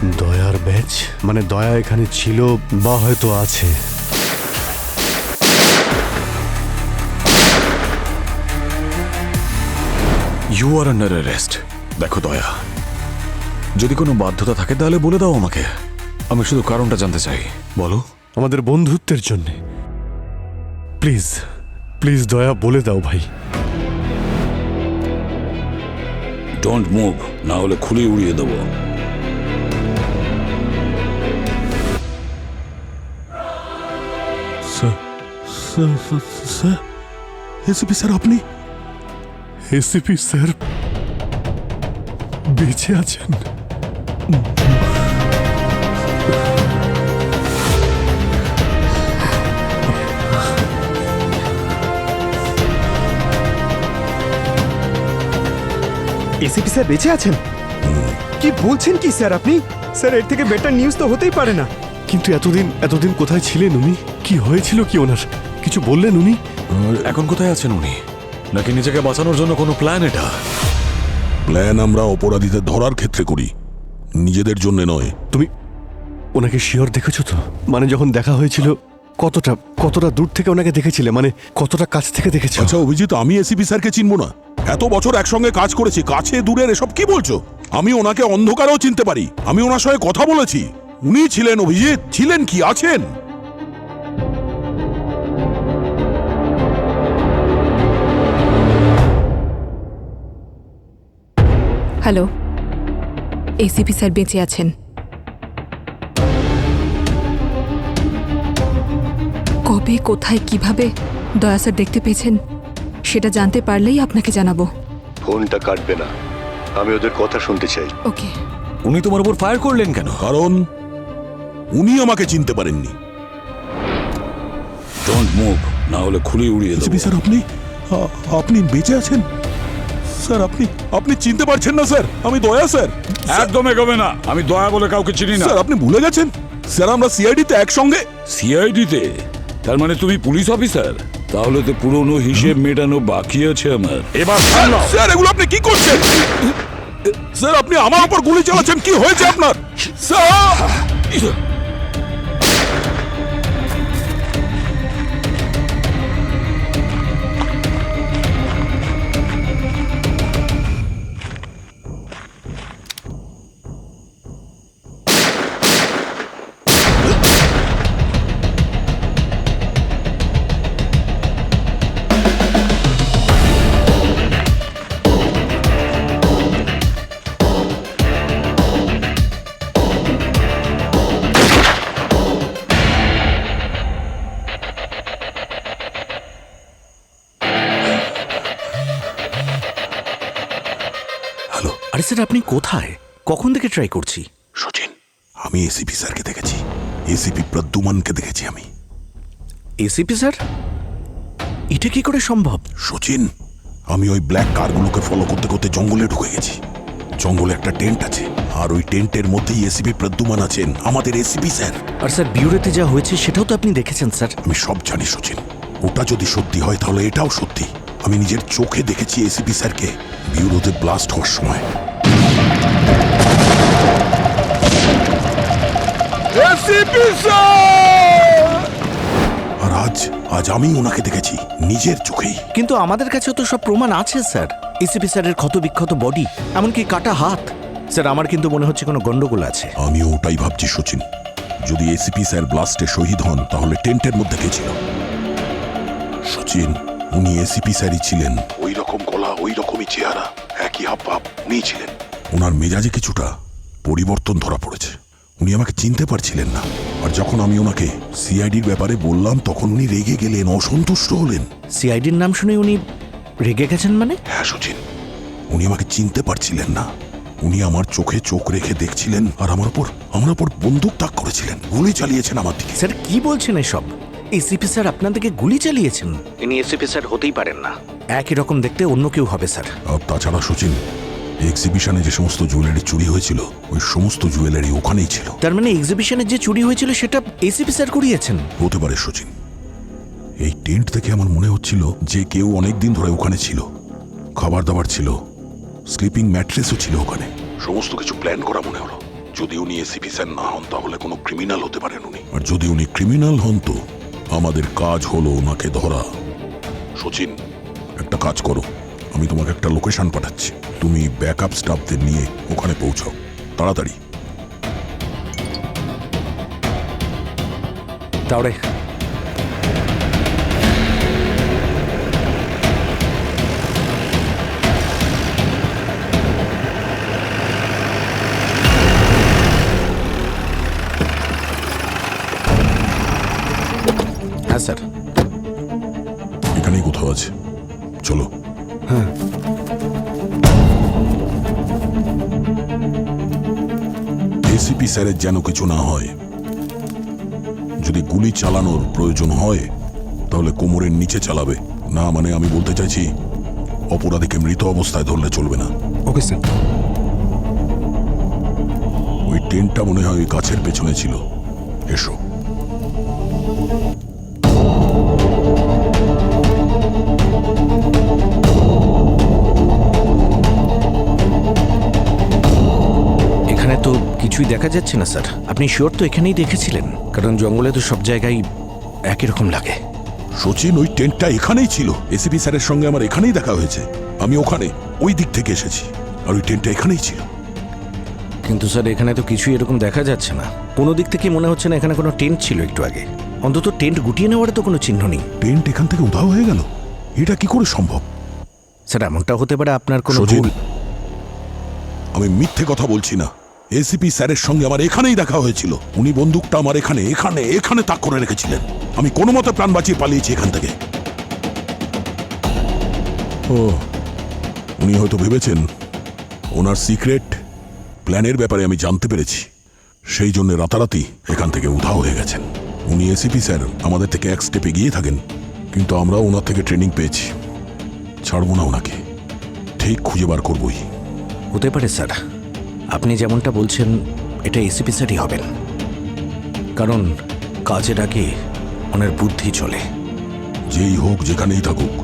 দয়ার ব্যাচ? মানে দয়া এখানে ছিল বা হয়তো আছে। You are under arrest. দেখো দয়া, যদি কোনো বাধ্যতা থাকে তাহলে বলে দাও আমাকে। আমি শুধু কারণটা জানতে চাই। বলো। আমাদের বন্ধুত্বের জন্যে। প্লিজ প্লিজ দয়া, বলে দাও ভাই। ডোন্ট মুভ, না হলে খুলে উড়িয়ে দেবো। স্যার, এসিপি স্যার আপনি? এসিপি স্যার বেঁচে আছেন? এসিপি স্যার বেঁচে আছেন? কি বলছেন কি স্যার আপনি? স্যার এর থেকে বেটার নিউজ তো হতেই পারে না। কিন্তু এতদিন কোথায় ছিলেন উনি? কি হয়েছিল কি ওনার? কিছু বললেন উনি? এখন কোথায় আছেন উনি? নাকি নিজেকে বাঁচানোর জন্য কোনো প্ল্যান এটা? প্ল্যান আমরা অপরাধীদের ধরার ক্ষেত্রে করি, নিজেদের জন্য নয়। তুমি ওনাকে শিওর দেখেছো তো? মানে যখন দেখা হয়েছিল কতটা দূর থেকে ওনাকে দেখেছিলে? মানে কতটা কাছ থেকে দেখেছো? আচ্ছা অভিজিৎ, আমি এসিপি স্যারকে চিনবো না? এত বছর একসঙ্গে কাজ করেছি, কাছে দূরের এসব কি বলছো? আমি ওনাকে অন্ধকারেও চিনতে পারি। আমি ওনার সঙ্গে কথা বলেছি। উনি ছিলেন অভিজিৎ, ছিলেন কি আছেন? হ্যালো, এসিপি স্যার বেঁচে আছেন। কবে, কোথায়, কিভাবে দয়া স্যার দেখতে পেয়েছেন সেটা জানতে পারলেই আপনাকে জানাবো। ফোনটা কাটবে না, আমি ওদের কথা শুনতে চাই। ওকে। উনি তোমার উপর ফায়ার করলেন কেন? কারণ উনি আমাকে চিনতে পারেননি। ডোন্ট মুভ, না হলে খুলে উড়িয়ে দেবো। এসিপি স্যার আপনি বেঁচে আছেন? স্যার আপনি চিনতে পারছেন না স্যার? আমি দয়া স্যার। একদম এগোবে না, আমি দয়া বলে কাউকে চিনি না। স্যার আপনি ভুলে গেছেন? স্যার আমরা সিআইডিতে একসঙ্গে। সিআইডিতে? তার মানে তুমি পুলিশ অফিসার? তাহলে তো পুরনো হিসেব মেটানো বাকি আছে আমার। এবার সামলাও। স্যার এগুলো আপনি কি করছেন? স্যার আপনি আমার উপর গুলি চালাচ্ছেন, কি হয়েছে আপনার? স্যার আরে স্যার আপনি কোথায়? কখন থেকে ট্রাই করছি। সচিন, আমি এসিপি স্যারকে দেখেছি। এসিপি প্রদ্যুমনকে দেখেছি আমি। ACP sir? এটা কি করে সম্ভব? সচিন, আমি ওই ব্ল্যাক কারগুলোকে ফলো করতে করতে জঙ্গলে ঢুকে গেছি। জঙ্গলে একটা টেন্ট আছে, আর ওই টেন্টের মধ্যেই এসিপি প্রদ্যুমন আছেন, আমাদের এসিপি স্যার। আর স্যার বিউরোতে যা হয়েছে সেটাও তো আপনি দেখেছেন স্যার। আমি সব জানি সচিন। ওটা যদি সত্যি হয় তাহলে এটাও সত্যি। আমি নিজের চোখে দেখেছি এসিপি স্যারকে বিউরোতে ব্লাস্ট হওয়ার সময়। আর আজ আমি ওনাকে দেখেছি নিজের চোখেই। কিন্তু আমাদের কাছেও তো সব প্রমাণ আছে স্যার। এসিপি স্যারের ক্ষত বিক্ষত বডি, এমনকি কাটা হাত। স্যার আমার কিন্তু মনে হচ্ছে কোনো গন্ডগোল আছে। আমিও ওটাই ভাবছি সচিন। যদি এসিপি স্যার ব্লাস্টে শহীদ হন তাহলে টেন্টের মধ্যে কে ছিল? সচিন, উনি এসিপি স্যারই ছিলেন। ওই রকম গলা, ওই রকমই চেহারা, একই হাবভাব উনি ছিলেন। ওনার মেজাজে কিছুটা পরিবর্তন ধরা পড়েছে। উনি আমাকে চিনতে পারছিলেন না। আর যখন আমি ওনাকে সিআইডির ব্যাপারে বললাম তখন উনি রেগে গেলেন, অসন্তুষ্ট হলেন। সিআইডির নাম শুনে উনি রেগে গেছেন মানে? হ্যাঁ সচিন, উনি আমাকে চিনতে পারছিলেন না। উনি আমার চোখে চোখ রেখে দেখছিলেন আর আমার উপর বন্দুক তাক করেছিলেন, গুলি চালিয়েছেন আমার দিকে। স্যার কি বলছেন এসব? এসিপি স্যার আপনাদেরকে গুলি চালিয়েছেন? ইনি এসিপি স্যার হতেই পারেন না। একই রকম দেখতে অন্য কেউ হবে স্যার। আর তাছাড়া সচিন, এক্সিবিশনে যে সমস্ত জুয়েলারি চুরি হয়েছিল ওই সমস্ত জুয়েলারি ওখানেই ছিল। তার মানে এক্সিবিশনে যে চুরি হয়েছিল সেটা এসিপি স্যার করিয়েছেন? হতে পারে সচিন। এই টেন্ট দেখে আমার মনে হচ্ছিল যে কেউ অনেকদিন ধরে ওখানে ছিল। খাবার দাবার ছিল, স্লিপিং ম্যাট্রেসও ছিল ওখানে। সমস্ত কিছু প্ল্যান করা মনে হলো। যদি উনি এসিপি স্যার না হন তাহলে কোনো ক্রিমিনাল হতে পারেন উনি, আর যদি উনি ক্রিমিনাল হন তো আমাদের কাজ হলো ওনাকে ধরা। সচিন, একটা কাজ করো, আমি তোমাকে একটা লোকেশন পাঠাচ্ছি, তুমি ব্যাকআপ স্টাফদের নিয়ে ওখানে পৌঁছাও তাড়াতাড়ি। তাহলে হ্যাঁ স্যার। এখানেই কোথাও আছে, চলো। এসিপি স্যারের যেন কিছু না হয়। যদি গুলি চালানোর প্রয়োজন হয় তাহলে কোমরের নিচে চালাবে না, মানে আমি বলতে চাইছি অপরাধীকে মৃত অবস্থায় ধরলে চলবে না। Okay sir. ওই টেন্টটা মনে হয় ওই গাছের পেছনে ছিল, এসো। এখানে তো কিছুই দেখা যাচ্ছে না স্যার। আপনি শিওর তো এখানেই দেখেছিলেন? কারণ জঙ্গলে তো সব জায়গায় একই রকম লাগে। সচিন, ওই টেন্টটা এখানেই ছিল, এসিপি স্যারের সঙ্গে আমার এখানেই দেখা হয়েছে, আমি ওখানে ওই দিক থেকে এসেছি, আর ওই টেন্টটা এখানেই ছিল। কিন্তু স্যার এখানে তো কিছুই এরকম দেখা যাচ্ছে না। কোনো দিক থেকে মনে হচ্ছে না এখানে কোনো টেন্ট ছিল একটু আগে। অন্তত টেন্ট গুটিয়ে নেওয়ার তো কোনো চিহ্ন নেই। টেন্ট এখান থেকে উধাও হয়ে গেল, এটা কি করে সম্ভব? স্যার এমনটা হতে পারে আপনার কোনো সচিন, ভুল। আমি মিথ্যে কথা বলছি না, এসিপি স্যারের সঙ্গে আমার এখানেই দেখা হয়েছিল, উনি বন্দুকটা আমার এখানে এখানে এখানে তাক করে রেখেছিলেন, আমি কোনো মতে প্রাণ বাঁচিয়ে পালিয়েছি এখান থেকে। ও, উনি হয়তো ভেবেছেন ওনার সিক্রেট প্ল্যানের ব্যাপারে আমি জানতে পেরেছি, সেই জন্য রাতারাতি এখান থেকে উধাও হয়ে গেছেন। উনি এসিপি স্যার আমাদের থেকে এক স্টেপ এগিয়ে থাকেন, কিন্তু আমরা ওনার থেকে ট্রেনিং পেয়েছি, ছাড়বো না ওনাকে, ঠিক খুঁজে বার করবই। হতে পারে স্যার, আপনি যেমনটা বলছেন এটা এসিপি স্যারই হবেন, কারণ কাজের আগে ওনার বুদ্ধি চলে। যেই হোক যেখানেই থাকুক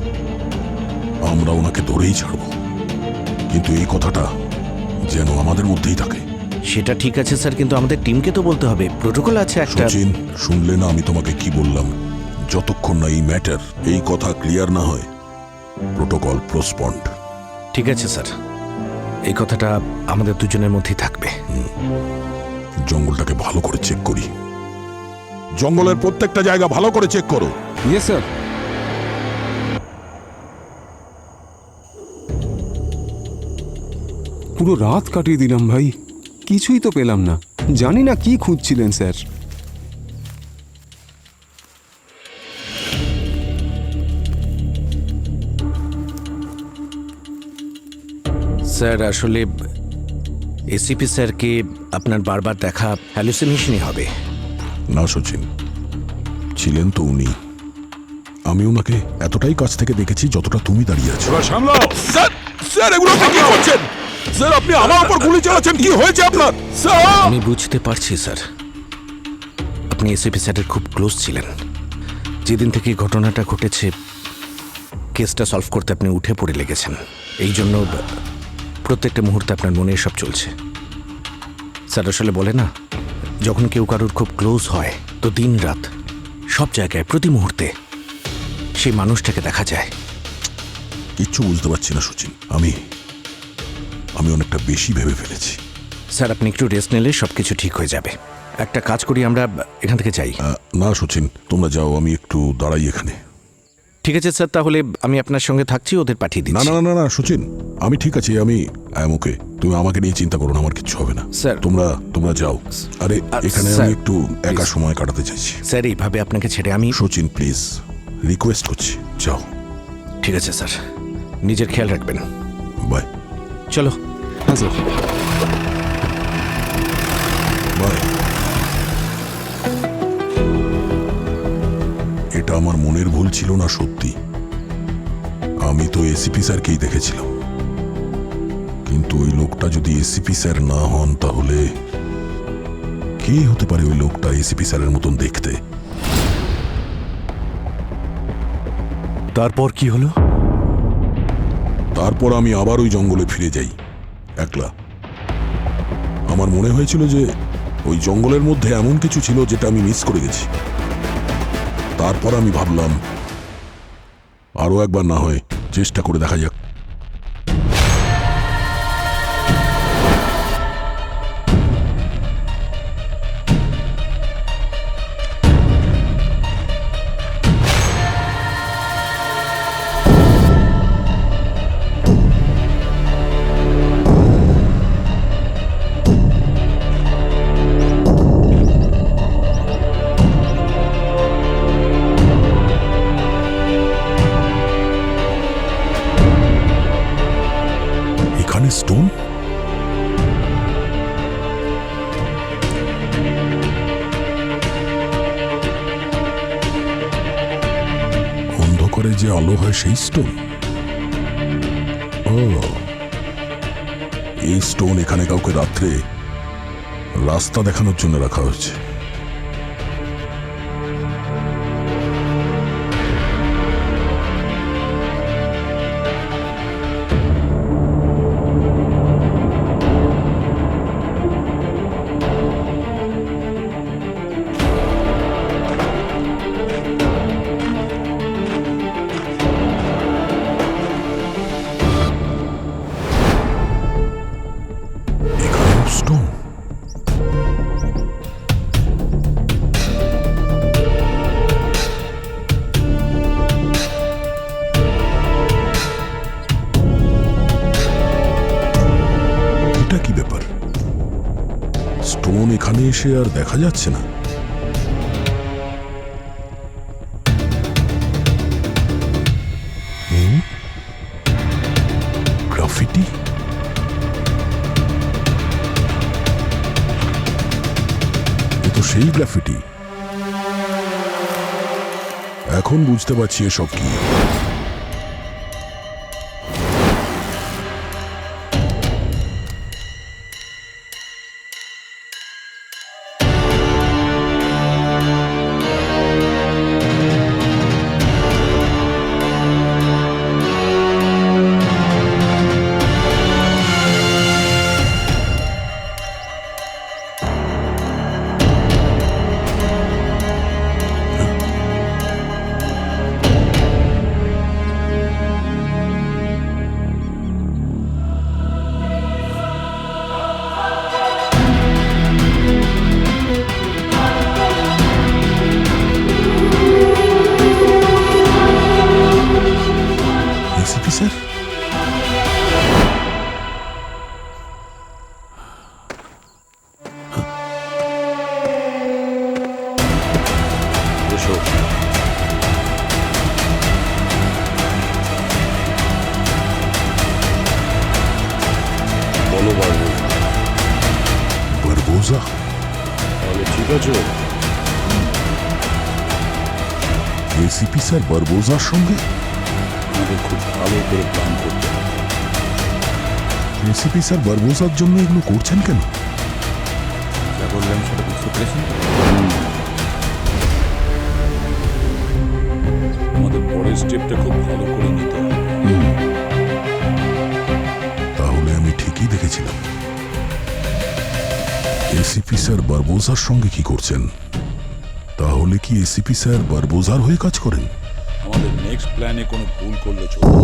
আমরা ওনাকে ধরেই ছাড়ব, কিন্তু এই কথাটা যেন আমাদের মধ্যেই থাকে। সেটা ঠিক আছে স্যার, কিন্তু আমাদের টিমকে তো বলতে হবে, প্রোটোকল আছে একটা। সচিন, শুনলে না আমি তোমাকে কি বললাম? যতক্ষণ না এই ম্যাটার, এই কথা ক্লিয়ার না হয়, প্রোটোকল প্রসপন্ড। ঠিক আছে স্যার, এই কথাটা আমাদের দুজনের মধ্যেই থাকবে। জঙ্গলটাকে ভালো করে চেক করি, জঙ্গলের প্রত্যেকটা জায়গা ভালো করে চেক করো। Yes sir. পুরো রাত কাটিয়ে দিলাম ভাই, কিছুই তো পেলাম না। জানি না কি খুঁজছিলেন স্যার। স্যার আসলে এসিপি স্যারকে আপনার বারবার দেখা হ্যালুসিনেশনই হবে। না সচিন, ছিলেন তো উনি, আমি ওনাকে এতটাই কাছ থেকে দেখেছি যতটা তুমি দাঁড়িয়ে আছো। সামলাও। স্যার, স্যার এগুলো আপনি কি করছেন? স্যার আপনি আমার উপর গুলি চালাচ্ছেন, কি হয়েছে আপনার? স্যার, আমি বুঝতে পারছি স্যার, আপনি এসিপি স্যারের খুব ক্লোজ ছিলেন। যেদিন থেকে এই ঘটনাটা ঘটেছে কেসটা সলভ করতে আপনি উঠে পড়ে লেগেছেন, এই জন্য প্রত্যেকটা মুহূর্তে আপনার মনে এসব চলছে। স্যার আসলে বলে না, যখন কেউ কারোর খুব ক্লোজ হয় তো দিন রাত সব জায়গায় প্রতি মুহূর্তে সেই মানুষটাকে দেখা যায়। কিচ্ছু বুঝতে পারছি না সচিন, আমি অনেকটা বেশি ভেবে ফেলেছি। স্যার আপনি একটু রেস্ট নিলে সব কিছু ঠিক হয়ে যাবে। একটা কাজ করি, আমরা এখান থেকে যাই। না সচিন, তোমরা যাও, আমি একটু দাঁড়াই এখানে। ঠিক আছে স্যার, তাহলে আমি আপনার সঙ্গে থাকছি, ওদের পাঠিয়ে না দিচ্ছি। না না না সচিন, আমি ঠিক আছি, আমি ওকে, তুমি আমাকে নিয়ে চিন্তা করো না, আমার কিচ্ছু হবে না। স্যার। তোমরা যাও। আরে এখানে স্যার, আমি একটু একা সময় কাটাতে চাইছি। স্যার এইভাবে আপনাকে ছেড়ে আমি। সচিন প্লিজ, রিকোয়েস্ট করছি, যাও। ঠিক আছে স্যার, নিজের খেয়াল রাখবেন। বাই। চলো। হ্যাঁ স্যার। বাই। এটা আমার মনের ভুল ছিল না, সত্যি আমি তো এসিপি স্যারকেই দেখেছিলাম, কিন্তু ওই লোকটা যদি এসিপি স্যার না হন তাহলে কে হতে পারে ওই লোকটা এসিপি স্যারের মতন দেখতে? তারপর কি হলো? তারপর আমি আবার ওই জঙ্গলে ফিরে যাই একলা। আমার মনে হয়েছিল যে ওই জঙ্গলের মধ্যে এমন কিছু ছিল যেটা আমি মিস করে গেছি। তারপর আমি ভাবলাম আরো একবার না হয় চেষ্টা করে দেখা যাক। এখানে স্টোন, অন্ধকারে যে আলো হয় সেই স্টোন। ও, এই স্টোন এখানে কাউকে রাত্রে রাস্তা দেখানোর জন্য রাখা হয়েছে। এখানেও স্টোন। এটা কি ব্যাপার? স্টোন এখানে এসে আর দেখা যাচ্ছে না। গ্রাফিটি? এ তো সেই গ্রাফিটি। এখন বুঝতে পারছি এসব কি। এসিপি স্যার, বলো বাবু, বারবোজা? তাহলে ঠিক আছে। এসিপি স্যার বারবোজার সঙ্গে? আমাদের খুব ভালো করে প্ল্যান করতে হবে। এসিপি স্যার বারবোজার জন্য এগুলো করছেন কেন? যা বললাম সেটা বুঝতে পেরেছেন? আমাদের পরের স্টেপটা খুব ভালো করে নিতে হবে। তাহলে আমি ঠিকই দেখেছিলাম। এসিপি স্যার বারবোজার সঙ্গে কি করছেন? তাহলে কি এসিপি স্যার বারবোজার হয়ে কাজ করেন? আমাদের নেক্সট প্ল্যানে কোনো ভুল করলে চলবে না।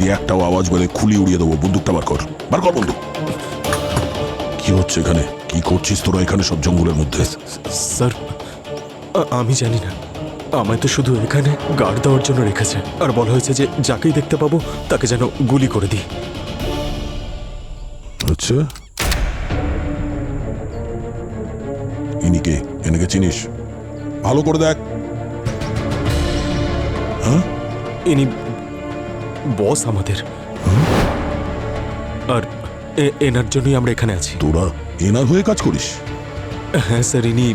যদি একটাও আওয়াজ বলে খুলি উড়িয়ে দেবো। বন্দুকটা বার কর, বার কর বন্দুক। কি হচ্ছে এখানে? কি করছিস তোরা এখানে সব জঙ্গলের মধ্যে? স্যার আমি জানি না, আমায় তো শুধু এখানে গার্ড দেওয়ার জন্য রেখেছে, আর বলা হয়েছে যে যাকেই দেখতে পাবো তাকে যেন গুলি করে দিই। আচ্ছা, ইনিকে এনেকে চিনিস? ভালো করে দেখ। ইনি বস আমাদের, আর এনার জন্যই আমরা এখানে আছি। তোরা এনার হয়ে কাজ করিস? হ্যাঁ স্যার, ইনি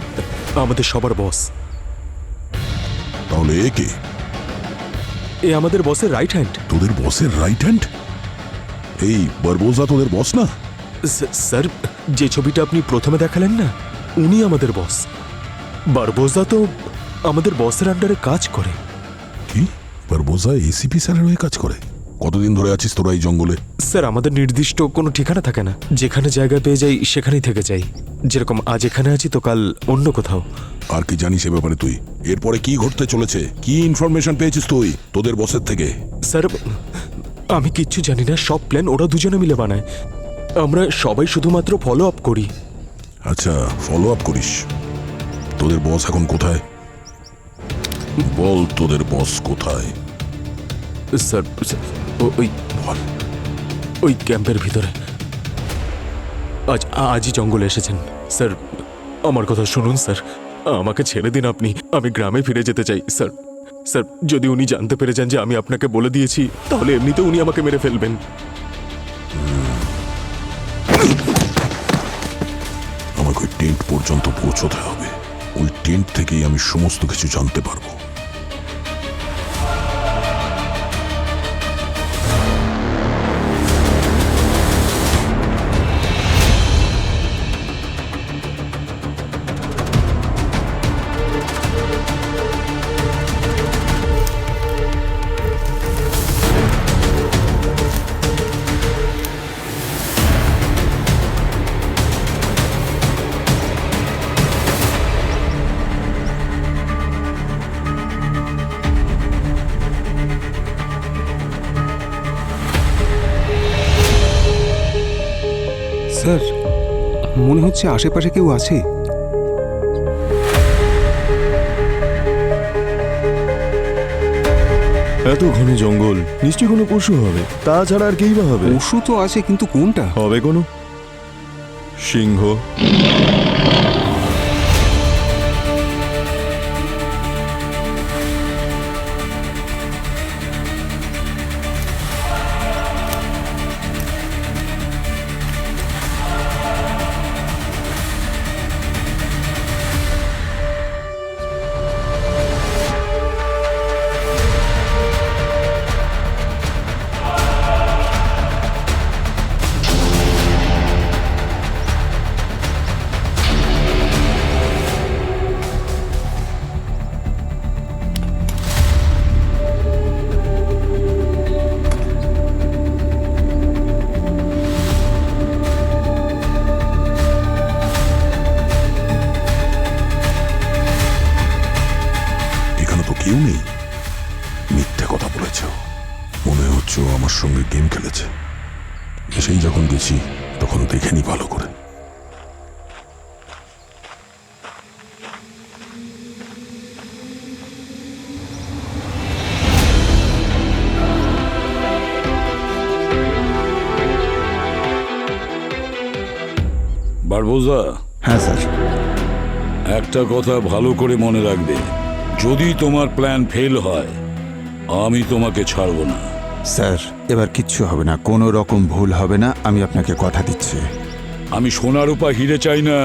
আমাদের সবার বস। তাহলে এ কে? এ আমাদের বসের রাইট হ্যান্ড। তোদের বসের রাইট হ্যান্ড? এই বারবোজা তোদের বস না? স্যার, যে ছবিটা আপনি প্রথমে দেখালেন না, উনি আমাদের বস। বারবোজা তো আমাদের বসের আন্ডারে কাজ করে। কি? বারবোজা এসিপি স্যারের হয়ে কাজ করে? কতদিন ধরে আছিস তোরা এই জঙ্গলে? স্যার, আমাদের নির্দিষ্ট কোনো ঠিকানা থাকে না, যেখানে জায়গা পেয়ে যাই সেখানেই থেকে যাই। যেরকম আজ এখানে আছি তো কাল অন্য কোথাও। আর কি জানিস এ ব্যাপারে তুই? এরপরে কি ঘটতে চলেছে? কি ইনফরমেশন পেয়েছিস তুই তোদের বসের থেকে? স্যার, আমি কিচ্ছু জানি না, সব প্ল্যান ওরা দুজনে মিলে বানায়। আমরা সবাই শুধুমাত্র ফলো আপ করি। আচ্ছা, ফলো আপ করিস। তোদের বস এখন কোথায়? বল, তোদের বস কোথায়? স্যার, ওই ওই ক্যাম্পের ভিতরে আজই জঙ্গলে এসেছেন। স্যার, আমার কথা শুনুন স্যার, আমাকে ছেড়ে দিন আপনি, আমি গ্রামে ফিরে যেতে চাই স্যার। স্যার, যদি উনি জানতে পেরে যান যে আমি আপনাকে বলে দিয়েছি, তাহলে এমনিতে উনি আমাকে মেরে ফেলবেন। আমাকে ওই টেন্ট পর্যন্ত পৌঁছতে হবে। ওই টেন্ট থেকেই আমি সমস্ত কিছু জানতে পারবো। স্যার, মনে হচ্ছে আশেপাশে কেউ আছে। এত ঘন জঙ্গল, নিশ্চয়ই কোনো পশু হবে, তাছাড়া আর কেই বা হবে? পশু তো আছে, কিন্তু কোনটা? হবে কোনো সিংহ। কেউ নেই? মিথ্যে কথা বলেছ। মনে হচ্ছে ও আমার সঙ্গে গেম খেলেছে। সেই যখন গেছি তখন দেখেনি ভালো করে। বারবোজা, হ্যাঁ স্যার। একটা কথা ভালো করে মনে রাখবে, যদি তোমার প্ল্যান ফেল হয় আমি তোমাকে ছাড়বো না। স্যার, এবার কিচ্ছু হবে না, কোনো রকম ভুল হবে না, আমি আপনাকে কথা দিচ্ছি। আমি সোনা রূপা হিরে চাই না,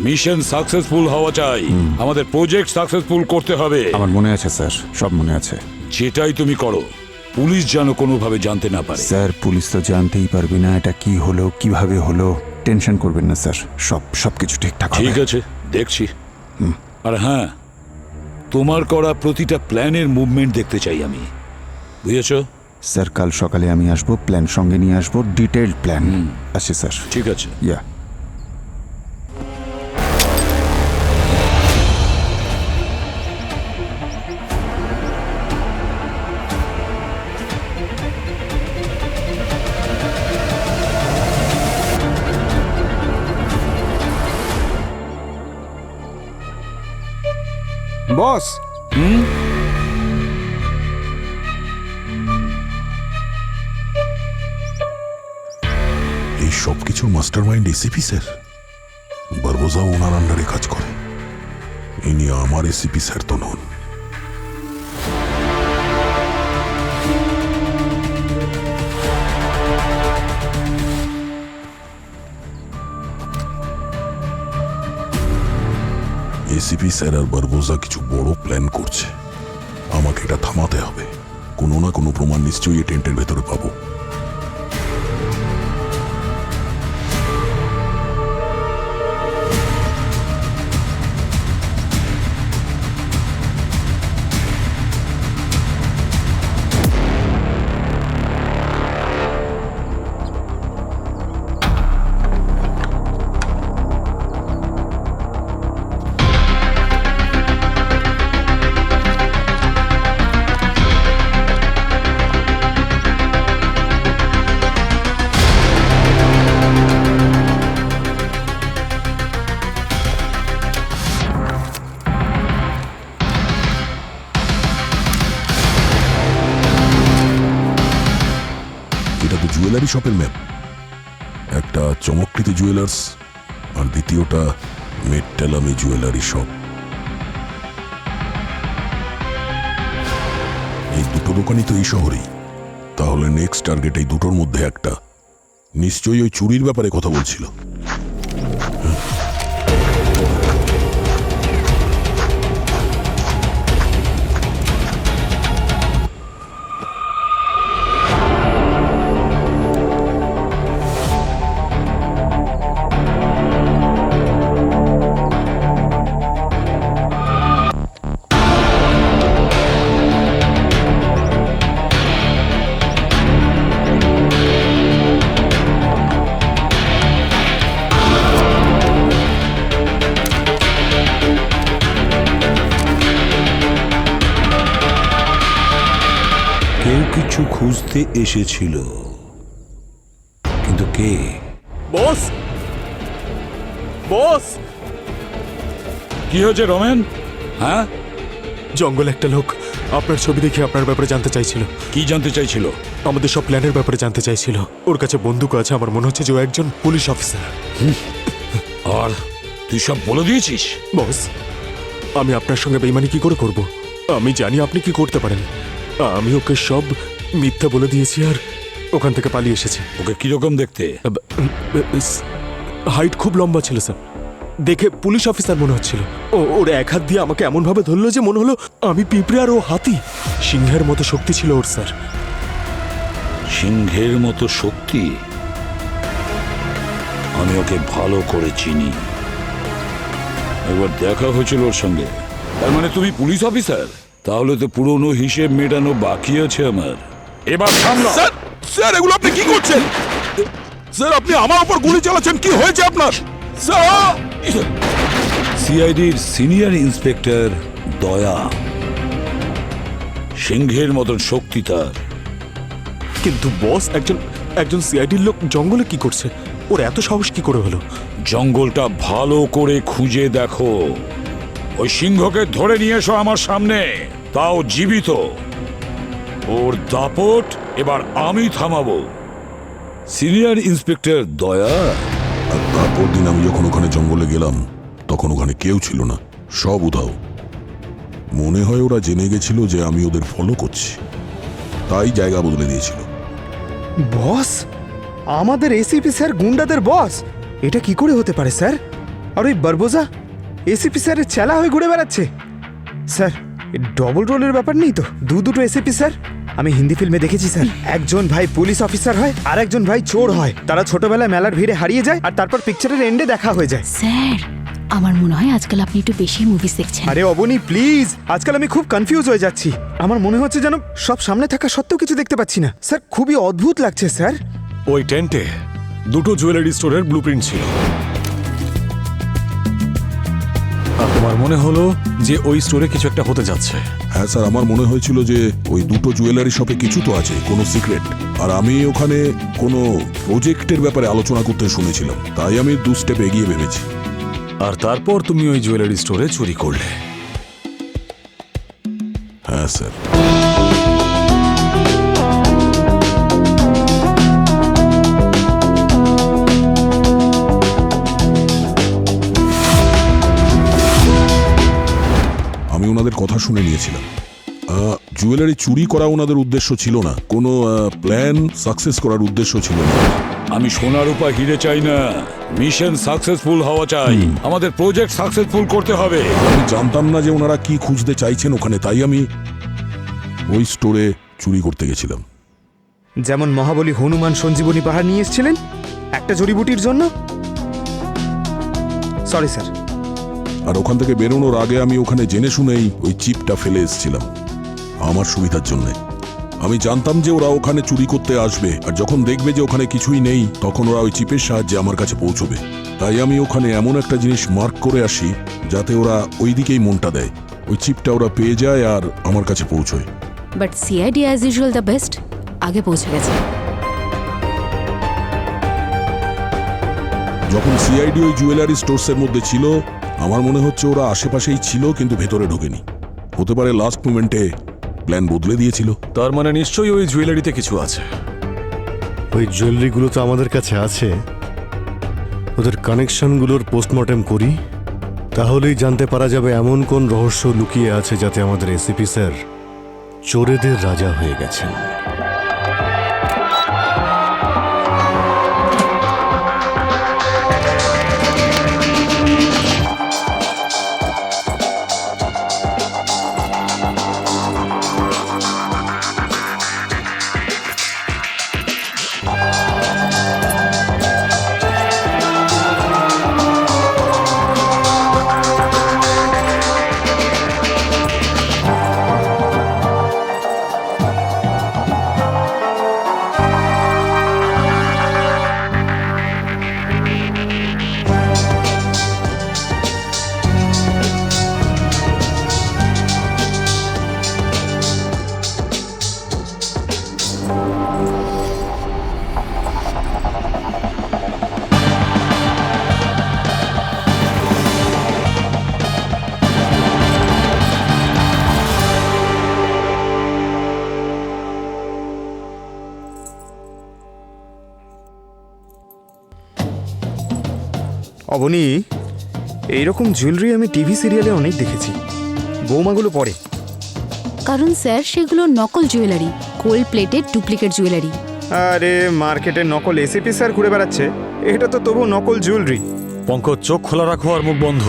মিশন সাকসেসফুল হওয়া চাই। আমাদের প্রজেক্ট সাকসেসফুল করতে হবে। আমার মনে আছে স্যার, সব মনে আছে। যেটাই তুমি করো, পুলিশ যেন কোনোভাবে জানতে না পারে। স্যার, পুলিশ তো জানতেই পারবে না এটা কি হলো, কিভাবে হলো। টেনশন করবেন না স্যার, সবকিছু ঠিকঠাক হবে। ঠিক আছে, দেখছি। আর হ্যাঁ, তোমার করা প্রতিটা প্ল্যানের মুভমেন্ট দেখতে চাই আমি, বুঝেছো? স্যার, কাল সকালে আমি আসবো, প্ল্যান সঙ্গে নিয়ে আসবো, ডিটেইলড প্ল্যান। আসি স্যার। ঠিক আছে। ইয়া। বস এই সব কিছুর মাস্টার মাইন্ড এসিপি স্যার। বারবোজা ওনার আন্ডারে কাজ করে। ইনি আমার এসিপি স্যার তো নন। এসিপি স্যার আর বারবোজা কিছু বড় প্ল্যান করছে। আমাকে এটা থামাতে হবে। কোনো না কোনো প্রমাণ নিশ্চয়ই এই টেন্টের ভেতরে পাবো। এটা তো জুয়েলারি শপের ম্যাপ। একটা চমৎকৃতি জুয়েলার্স আর দ্বিতীয়টা মেট্টালামি জুয়েলারি শপ। এই দুটো দোকানই তো এই শহরেই। তাহলে নেক্সট টার্গেট এই দুটোর মধ্যে একটা। নিশ্চয়ই ওই চুরির ব্যাপারে কথা বলছিল। কেউ কিছু খুঁজতে এসেছিল, কিন্তু কে? বস বস কি হয়েছে রমেন? হ্যাঁ, জঙ্গল একটা লোক আপনার ছবি দেখে আপনার ব্যাপারে জানতে চাইছিল। কি জানতে চাইছিল? আমাদের সব প্ল্যানের ব্যাপারে জানতে চাইছিল। ওর কাছে বন্দুক আছে। আমার মনে হচ্ছে যে ও একজন পুলিশ অফিসার। আর তুই সব বলে দিয়েছিস? বস, আমি আপনার সঙ্গে বেইমানি কি করে করব? আমি জানি আপনি কি করতে পারেন। আমি ওকে সব মিথ্যা বলে দিয়েছি আর ওখান থেকে পালিয়ে এসেছি। ওকে কিরকম দেখতে? হাইট খুব লম্বা ছিল স্যার। দেখে পুলিশ অফিসার মনে হচ্ছিল। ওর এক হাত দিয়ে আমাকে এমন ভাবে ধরলো যে মনে হলো আমি পিঁপড়ে আর ও হাতি। সিংহের মতো শক্তি ছিল ওর স্যার। সিংহের মতো শক্তি? আমি ওকে ভালো করে চিনি। একবার দেখা হয়েছিল ওর সঙ্গে। তার মানে তুমি পুলিশ অফিসার? তাহলে তো পুরনো হিসেব মেটানো বাকি আছে আমার। এবার সামলা। স্যার এগুলো আপনি কি করছেন? স্যার আপনি আমার উপর গুলি চালাচ্ছেন। কি হয়েছে আপনার? স্যার সিআইডির সিনিয়র ইন্সপেক্টর দয়া। সিংহের মতন শক্তি তার। কিন্তু বস, একজন সিআইডির লোক জঙ্গলে কি করছে? ওর এত সাহস কি করে হলো? জঙ্গলটা ভালো করে খুঁজে দেখো। ওই সিংহকে ধরে নিয়ে এসো আমার সামনে, তাও জীবিত। ওর দাপট এবার আমি থামাবো। সিনিয়র ইন্সপেক্টর দয়া। আর তারপর দিন আমি যখন ওখানে জঙ্গলে গেলাম তখন ওখানে কেউ ছিল না, সব উধাও। মনে হয় ওরা জেনে গেছিল যে আমি ওদের ফলো করছি, তাই জায়গা বদলে দিয়েছিল। বস, আমাদের এসিপি স্যার গুন্ডাদের বস? এটা কি করে হতে পারে স্যার? আর ওই বারবোজা এসিপি স্যারের চেলা হয়ে ঘুরে বেড়াচ্ছে। স্যার, ডবল রোলের ব্যাপার নেই তো? দুটো এসিপি স্যার আমি হিন্দি ফিল্মে দেখেছি স্যার। একজন ভাই পুলিশ অফিসার হয় আর একজন ভাই চোর হয়। তারা ছোটবেলায় মেলার ভিড়ে হারিয়ে যায় আর তারপর পিকচারের এন্ডে দেখা হয়ে যায়। স্যার, আমার মনে হয় আজকাল আপনি একটু বেশি মুভিজ দেখছেন। আরে অবনী প্লিজ, আজকাল আমি খুব কনফিউজ হয়ে যাচ্ছি। আমার মনে হচ্ছে যেন সব সামনে থাকা সত্ত্বেও কিছু দেখতে পাচ্ছি না। স্যার খুবই অদ্ভুত লাগছে স্যার। ওই টেন্টে দুটো জুয়েলারি স্টোরের ব্লুপ্রিন্ট ছিল। আর তোমার মনে হলো যে ওই স্টোরে কিছু একটা হতে যাচ্ছে। হ্যাঁ স্যার, আমার মনে হয়েছিল যে ওই দুটো জুয়েলারি শপে কিছু তো আছে, কোনো সিক্রেট। আর আমি ওখানে কোনো প্রজেক্টের ব্যাপারে আলোচনা করতে শুনেছিলাম, তাই আমি 2 স্টেপ এগিয়ে ভেবেছি। আর তারপর তুমি ওই জুয়েলারি স্টোরে চুরি করলে। হ্যাঁ স্যার। আমি ওনাদের কথা শুনে নিয়েছিলাম। জুয়েলারি চুরি করা ওনাদের উদ্দেশ্য ছিল না, কোনো প্ল্যান সাকসেস করার উদ্দেশ্য ছিল না। আমি সোনার উপর হিরে চাই না, মিশন সাকসেসফুল হওয়া চাই। আমাদের প্রজেক্ট সাকসেসফুল করতে হবে। আমি জানতাম না যে ওনারা কি খুঁজতে চাইছেন ওখানে, তাই আমি ওই স্টোরে চুরি করতে গেছিলাম। যেমন মহাবলী হনুমান সঞ্জীবনী পাহাড় নিয়ে এসেছিলেন একটা জড়িবুটির জন্য। Sorry sir. আর ওখান থেকে বেরোনোর আগে আমি ওখানে জেনে শুনেই ওই চিপটা ফেলে এসেছিলাম আমার সুবিধার জন্য। আমি জানতাম যে ওরা ওখানে চুরি করতে আসবে, আর যখন দেখবে যে ওখানে কিছুই নেই তখন ওরা ওই চিপের সাহায্যে আমার কাছে পৌঁছবে। তাই আমি ওখানে এমন একটা জিনিস মার্ক করে আসি যাতে ওরা ওই দিকেই মনটা দেয়, ওই চিপটা ওরা পেয়ে যায় আর আমার কাছে পৌঁছয়। But CID as usual the best, আগে পৌঁছে গেছে। যখন সিআইডি ওই জুয়েলারি স্টোরসের মধ্যে ছিল আমার মনে হচ্ছে ওরা আশেপাশেই ছিল কিন্তু ভেতরে ঢোকেনি। হতে পারে লাস্ট মোমেন্টে প্ল্যান বদলে দিয়েছিল। তার মানে নিশ্চয়ই ওই জুয়েলারিতে কিছু আছে। ওই জুয়েলারিগুলো তো আমাদের কাছে আছে, ওদের কানেকশনগুলোর পোস্টমর্টেম করি, তাহলেই জানতে পারা যাবে এমন কোন রহস্য লুকিয়ে আছে যাতে আমাদের এসিপি স্যার চোরেদের রাজা হয়ে গেছেন। অবনী, এইরকম জুয়েলারি আমি টিভি সিরিয়ালে অনেক দেখেছি, বৌমাগুলো পরে। কারণ স্যার সেগুলো নকল jewellery, gold plated duplicate jewellery. আরে মার্কেটে নকল এসিপি স্যার ঘুরে বেড়াচ্ছে, এটা তো তবু নকল জুয়েলারি। পঙ্কজ, চোখ খোলা রাখো আর মুখ বন্ধ,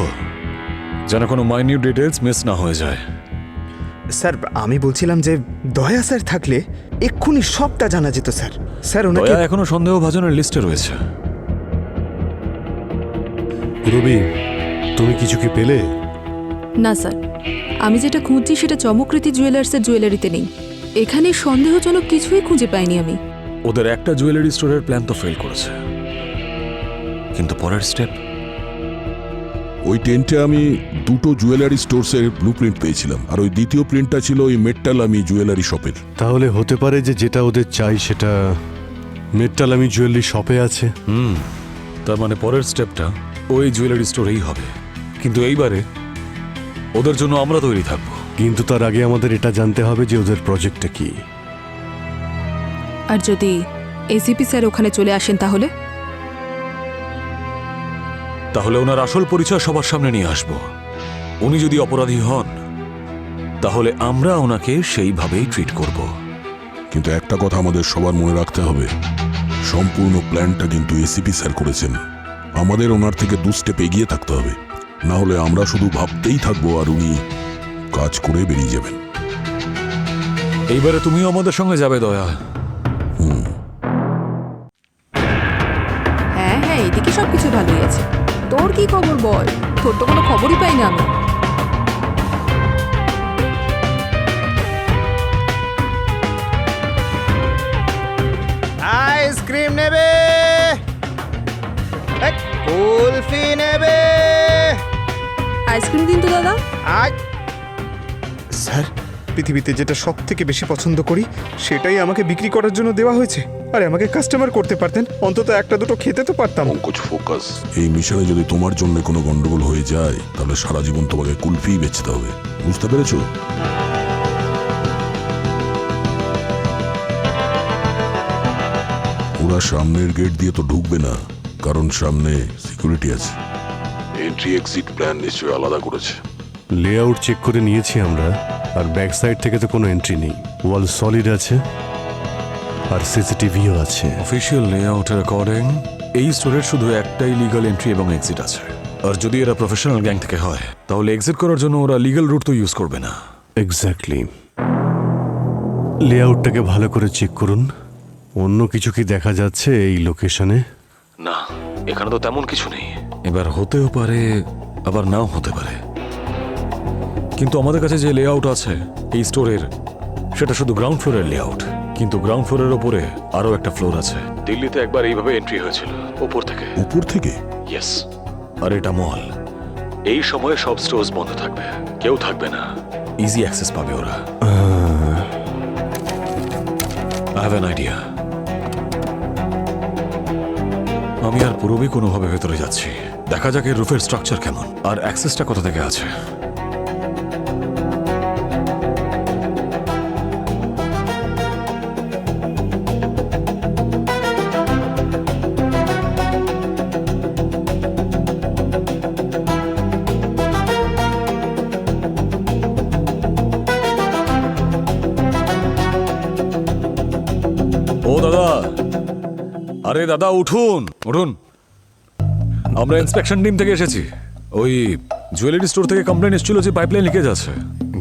যেন কোনো মাইনিউট ডিটেলস মিস না হয়ে যায়। স্যার আমি বলছিলাম যে দয়া স্যার থাকলে এক্ষুনি সবটা জানা যেত স্যার। স্যার ওনাকে দয়া এখনো সন্দেহভাজনের লিস্টে রয়েছে। রবি, তুমি কিছু কি পেলে? না স্যার, আমি যেটা খুঁজছি সেটা চমকৃতি জুয়েলার্সের জুয়েলারিতে নেই। এখানে সন্দেহজনক কিছুই খুঁজে পাইনি আমি। ওদের একটা জুয়েলারি স্টোরের প্ল্যান তো ফেল করেছে, কিন্তু পরের স্টেপ? ওই টেন্টে আমি দুটো জুয়েলারি স্টোরসের ব্লুপ্রিন্ট পেয়েছিলাম, আর ওই দ্বিতীয় প্রিন্টটা ছিল ওই মেট্টালামি জুয়েলারি শপের। তাহলে হতে পারে যে যেটা ওদের চাই সেটা মেট্টালামি জুয়েলারি শপে আছে। তার মানে পরের স্টেপটা ওই জুয়েলারি স্টোরেই হবে, কিন্তু এইবারে ওদের জন্য আমরা তৈরি থাকবো। কিন্তু তার আগে আমাদের এটা জানতে হবে যে ওদের প্রজেক্টটা কি। আর যদি এসিপি স্যার ওখানে চলে আসেন তাহলে? তাহলে ওনার আসল পরিচয় সবার সামনে নিয়ে আসব। উনি যদি অপরাধী হন তাহলে আমরা ওনাকে সেইভাবেই ট্রিট করব। কিন্তু একটা কথা আমাদের সবার মনে রাখতে হবে, সম্পূর্ণ প্ল্যানটা কিন্তু এসিপি স্যার করেছেন। আমাদের ওনার থেকে 2 স্টেপ এগিয়ে থাকতে হবে, না হলে আমরা শুধু ভাবতেই থাকবো আর উনি কাজ করে বেরিয়ে যাবেন। এইবারে তুমিও আমাদের সঙ্গে যাবে দয়া। হ্যাঁ হ্যাঁ, এদিকে সবকিছু ভালোই আছে। তোর কি খবর বল? তোর তো কোনো খবরই পাই না আমি। আইসক্রিম নেবে, কুলফি নেবে। আইসক্রিম দিন তো দাদা। স্যার, পৃথিবীতে যেটা সব থেকে বেশি পছন্দ করি সেটাই আমাকে বিক্রি করার জন্য দেওয়া হয়েছে। আরে আমাকে কাস্টমার করতে পারতেন, অন্তত একটা দুটো খেতে তো পারতাম। পঙ্কজ, ফোকাস। এই মিশনে যদি তোমার জন্য কোনো গন্ডগোল হয়ে যায় তাহলে সারা জীবন তোমাকে কুলফি বেচতে হবে, বুঝতে পেরেছো? ওরা সামনের গেট দিয়ে তো ঢুকবে না, কারণ সামনে সিকিউরিটি আছে। এন্ট্রি এক্সিট প্ল্যান নিশ্চয়ই আলাদা করেছে। লেআউট চেক করে নিয়েছি আমরা, আর ব্যাক সাইড থেকে তো কোনো এন্ট্রি নেই। ওয়াল সলিড আছে আর সিসিটিভিও আছে। অফিসিয়াল লেআউটের অ্যাকর্ডিং এই স্টোরের শুধু একটাই লিগাল এন্ট্রি এবং এক্সিট আছে। আর যদি এরা প্রফেশনাল গ্যাং থেকে হয় তাহলে এক্সিট করার জন্য ওরা লিগাল রুট তো ইউজ করবে না। এক্স্যাক্টলি। লেআউটটাকে ভালো করে চেক করুন। অন্য কিছু কি দেখা যাচ্ছে এই লোকেশনে? না, এখানে তো তেমন কিছু নেই। এবার হতেও পারে, আবার নাও হতে পারে। কিন্তু আমাদের কাছে যে লেআউট আছে এই স্টোরের, সেটা শুধু গ্রাউন্ড ফ্লোরের লেআউট। কিন্তু গ্রাউন্ড ফ্লোরের ওপরে আরো একটা ফ্লোর আছে। দিল্লিতে একবার এইভাবে এন্ট্রি হয়েছিল, উপর থেকে। উপর থেকে? ইয়েস। আর এটা মল। এই সময়ে সব স্টোর্স বন্ধ থাকবে, কেউ থাকবে না, ইজি অ্যাক্সেস পাবে ওরা। I have an idea. আমি আর পুরোপুরি কোনোভাবে ভেতরে যাচ্ছি। দেখা যাক এর রুফের স্ট্রাকচার কেমন আর অ্যাক্সেসটা কোথা থেকে আছে। ও দাদা, আরে দাদা উঠুন উঠুন। আমরা ইন্সপেকশন টিম থেকে এসেছি। ওই জুয়েলারি স্টোর থেকে কমপ্লেন এসেছিল যে পাইপলাইন লিকেজ আছে।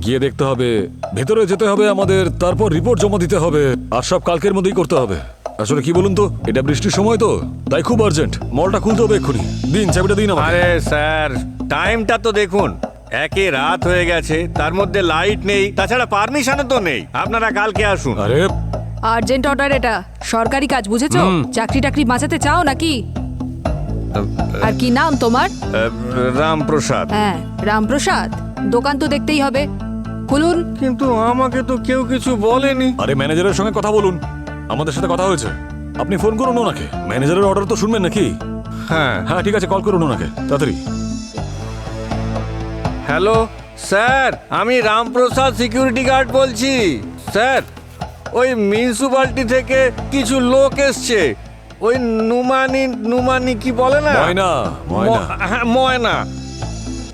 গিয়ে দেখতে হবে, ভেতরে যেতে হবে আমাদের, তারপর রিপোর্ট জমা দিতে হবে। আর সব কালকের মধ্যেই করতে হবে। আসলে কি বলুন তো, এটা বৃষ্টির সময় তো, তাই খুব আর্জেন্ট। মলটা খুলতে হবে এক্ষুনি। দিন, চাবিটা দিন আমাকে। আরে স্যার, টাইমটা তো দেখুন, একে রাত হয়ে গেছে, তার মধ্যে লাইট নেই, তাছাড়া পারমিশনও তো নেই। আপনারা কালকে আসুন। আরে আর্জেন্ট অর্ডার, এটা সরকারি কাজ, বুঝেছো? চাকরি টাকরি বাঁচাতে চাও নাকি? আর কি নাম তোমার? রামপ্রসাদ। হ্যাঁ, রামপ্রসাদ। দোকান তো দেখতেই হবে, খুলুন। কিন্তু আমাকে তো কেউ কিছু বলেনি। আরে ম্যানেজারের সঙ্গে কথা বলুন, আমাদের সাথে কথা হয়েছে। আপনি ফোন করুন ওনাকে, ম্যানেজারের অর্ডার তো শুনবেন নাকি? হ্যাঁ হ্যাঁ ঠিক আছে, কল করুন ওনাকে তাড়াতাড়ি। হ্যালো স্যার, আমি রামপ্রসাদ সিকিউরিটি গার্ড বলছি। স্যার, ওই মিউনিসিপ্যালিটি থেকে কিছু লোক এসছে। ওই নুমানি কি বলে না, ময়না ময়না। হ্যাঁ ময়না,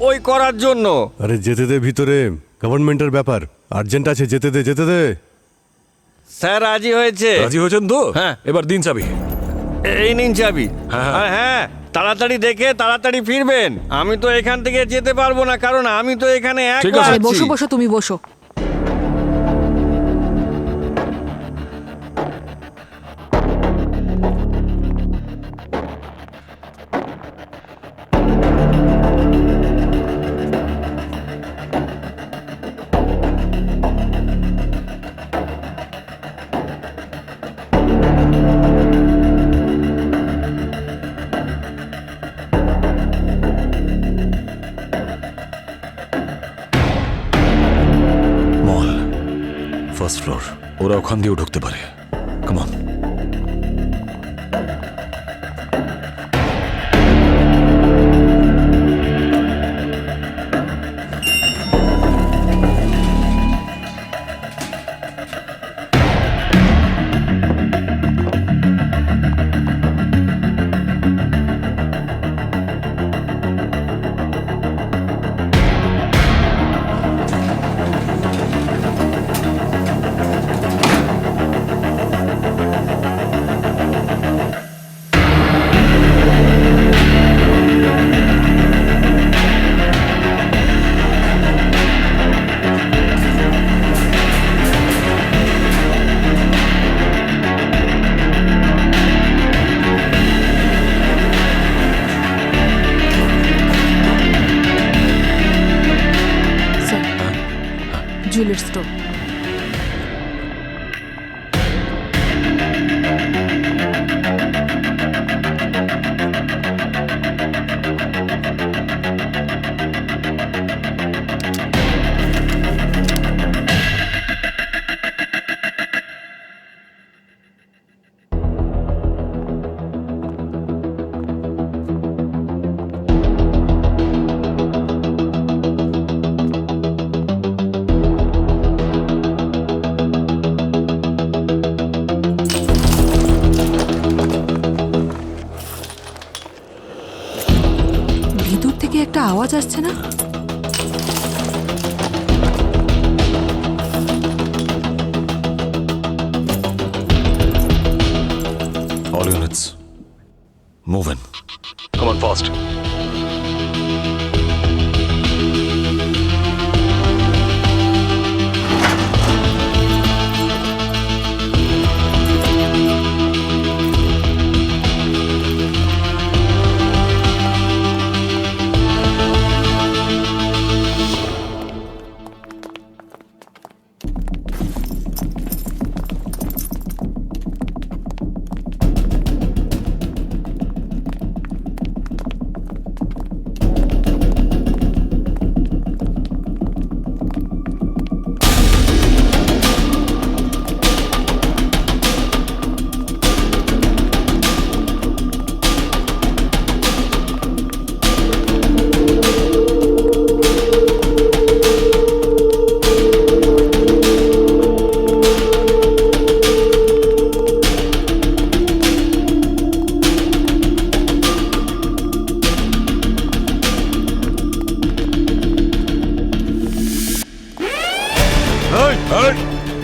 ওই করার জন্য। আরে যেতে দে ভিতরে, গভর্নমেন্টের ব্যাপার। আর্জেন্ট আছে, যেতে দে যেতে দে। স্যার রাজি হয়েছে। রাজি হয়েছেন তো? হ্যাঁ। এবার দিন চাবি। এই নিন চাবি। হ্যাঁ। আর হ্যাঁ, তাড়াতাড়ি দেখে তাড়াতাড়ি ফিরবেন। আমি তো এখান থেকে যেতে পারবো না, কারণ আমি তো এখানে একলা আরে আছি। বসো বসো, তুমি বসো। মল ফার্স্ট ফ্লোর, ওরা ওখান দিয়েও ঢুকতে পারে। Come on. Jewellery store. একটা আওয়াজ আসছে না? All units, move in. Come on, fast.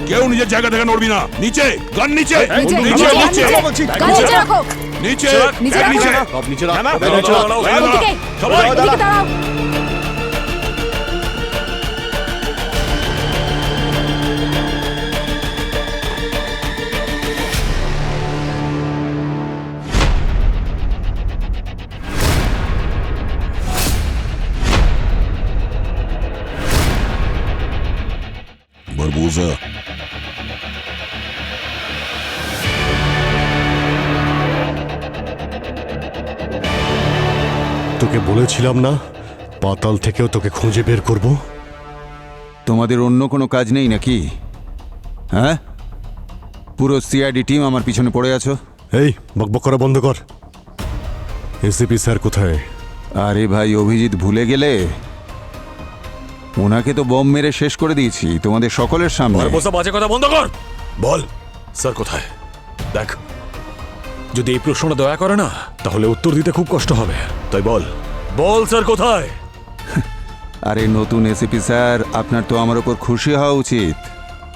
কেউ নিজের জায়গা থেকে নড়বি না। নিচে গান, নিচে নিচে, নিচে নিচে, নিচে গান নিচে রাখো। নিচে নিচে রাখো। নিচে সব নিচে রাখ। ওদিকে, সবাই ওদিকে দাঁড়াও। বারবোজা, তোকে বলেছিলাম না পাতাল থেকেও তোকে খুঁজে বের করব। তোমাদের অন্য কোনো কাজ নেই নাকি? হ্যাঁ, পুরো সিআইডি টিম আমার পিছনে পড়ে আছো। এই বকবক করা বন্ধ কর। এসিপি স্যার কোথায়? আরে ভাই, অভিজিৎ ভুলে গেলে? ওনাকে তো বম মেরে শেষ করে দিয়েছি তোমাদের সকলের সামনে। বারবোসা, বাজে কথা বন্ধ কর। বল স্যার কোথায়? দেখ, যদি এই প্রশ্নটা দয়া করে না তাহলে উত্তর দিতে খুব কষ্ট হবে। তাই বল, বল স্যার কোথায়? আরে নতুন এসিপি স্যার, আপনার তো আমার ওপর খুশি হওয়া উচিত।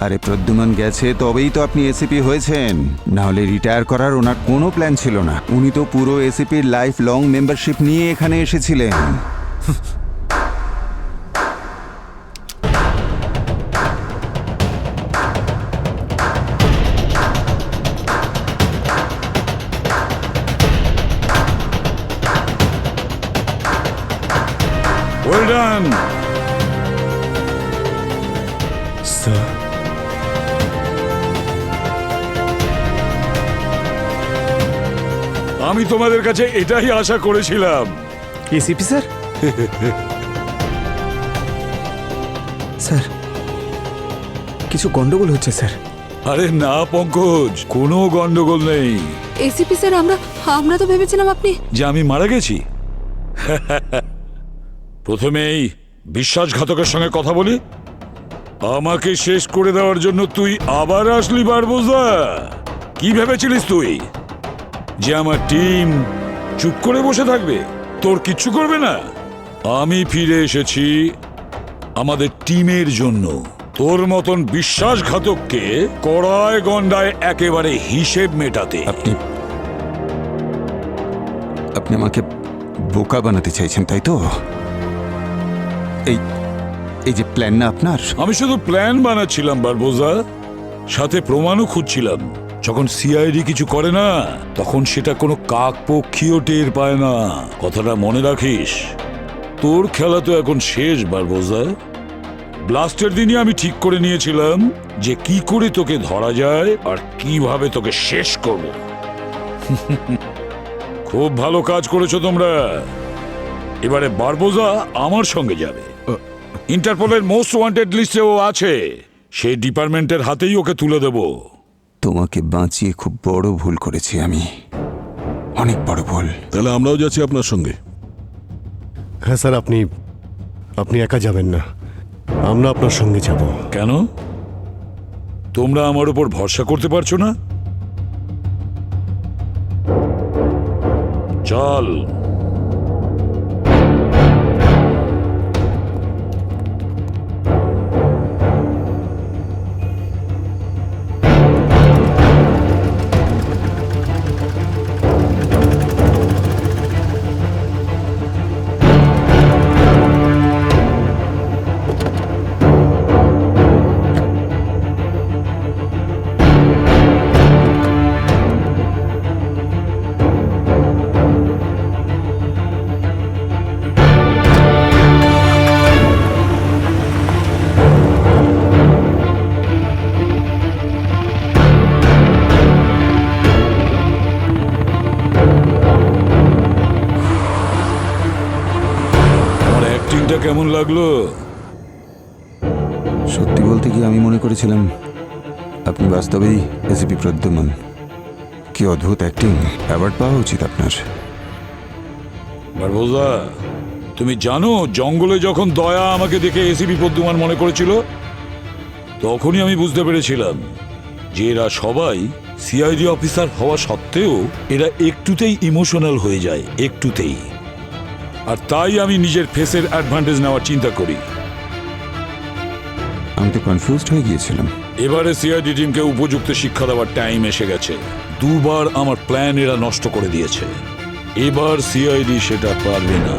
আরে প্রদ্যুম্ন গেছে তবেই তো আপনি এসিপি হয়েছেন, না হলে রিটায়ার করার ওনার কোনো প্ল্যান ছিল না। উনি তো পুরো এসিপির লাইফ লং মেম্বারশিপ নিয়ে এখানে এসেছিলেন। Well done. স্যার, আমি তোমাদের কাছে এটাই আশা করেছিলাম। এসিপি স্যার, স্যার কিছু গন্ডগোল হচ্ছে স্যার। আরে না পঙ্কজ, কোনো গন্ডগোল নেই। এসিপি স্যার, আমরা তো ভেবেছিলাম আপনি। যে আমি মারা গেছি? প্রথমেই বিশ্বাসঘাতকের সঙ্গে কথা বলি। আমাকে শেষ করে দেওয়ার জন্য তুই আবার আসলি বারবোজা? কি ভেবেছিলিস তুই যে আমার টিম চুপ করে বসে থাকবে, তোর কিচ্ছু করবে না? আমি ফিরে এসেছি আমাদের টিমের জন্য। তোর মতন বিশ্বাসঘাতককে কড়ায় গন্ডায় একেবারে হিসেব মেটাতে। আপনি আমাকে বোকা বানাতে চাইছেন, তাই তো? এই যে প্ল্যান না আপনার? আমি শুধু প্ল্যান বানাচ্ছিলাম বারবোজা, সাথে প্রমাণও খুঁজছিলাম। যখন সিআইডি কিছু করে না তখন সেটা কোনো কাকপক্ষীয় টের পায় না। কথাটা মনে রাখিস। তোর খেলা তো এখন শেষ বারবোজা। ব্লাস্টের দিনই আমি ঠিক করে নিয়েছিলাম যে কি করে তোকে ধরা যায় আর কিভাবে তোকে শেষ করব। খুব ভালো কাজ করেছো তোমরা। এবারে বারবোজা আমার সঙ্গে যাবে। ইন্টারপোলের মোস্ট ওয়ান্টেড লিস্টে ও আছে। সেই ডিপার্টমেন্টের হাতেই ওকে তুলে দেব। তোমাকে বাঁচিয়ে খুব বড় ভুল করেছি আমি, অনেক বড় ভুল। তাহলে আমরাও যাচ্ছি আপনার সঙ্গে। হ্যাঁ স্যার, আপনি একা যাবেন না, আমরা আপনার সঙ্গে যাব। কেন? তোমরা আমার উপর ভরসা করতে পারছো না? চল। অ্যাক্টিংটা কেমন লাগলো? সত্যি বলতে কি আমি মনে করেছিলাম আপনি বাস্তবেই এসিপি প্রদ্যুমন। কি অদ্ভুত অ্যাক্টিং, অ্যাওয়ার্ড পাওয়া উচিত আপনার। বারবোজা, তুমি জানো জঙ্গলে যখন দয়া আমাকে দেখে এসিপি প্রদ্যুমান মনে করেছিল, তখনই আমি বুঝতে পেরেছিলাম যে এরা সবাই সিআইডি অফিসার হওয়া সত্ত্বেও এরা একটুতেই ইমোশনাল হয়ে যায়, একটুতেই। আর তাই আমি নিজের ফেসের অ্যাডভান্টেজ নেওয়ার চিন্তা করি। আমি তো কনফিউজড হয়ে গিয়েছিলাম। এবারে সিআইডি টিমকে উপযুক্ত শিক্ষা দেওয়ার টাইম এসে গেছে। দুবার আমার প্ল্যান এরা নষ্ট করে দিয়েছে, এবার সিআইডি সেটা পারবে না।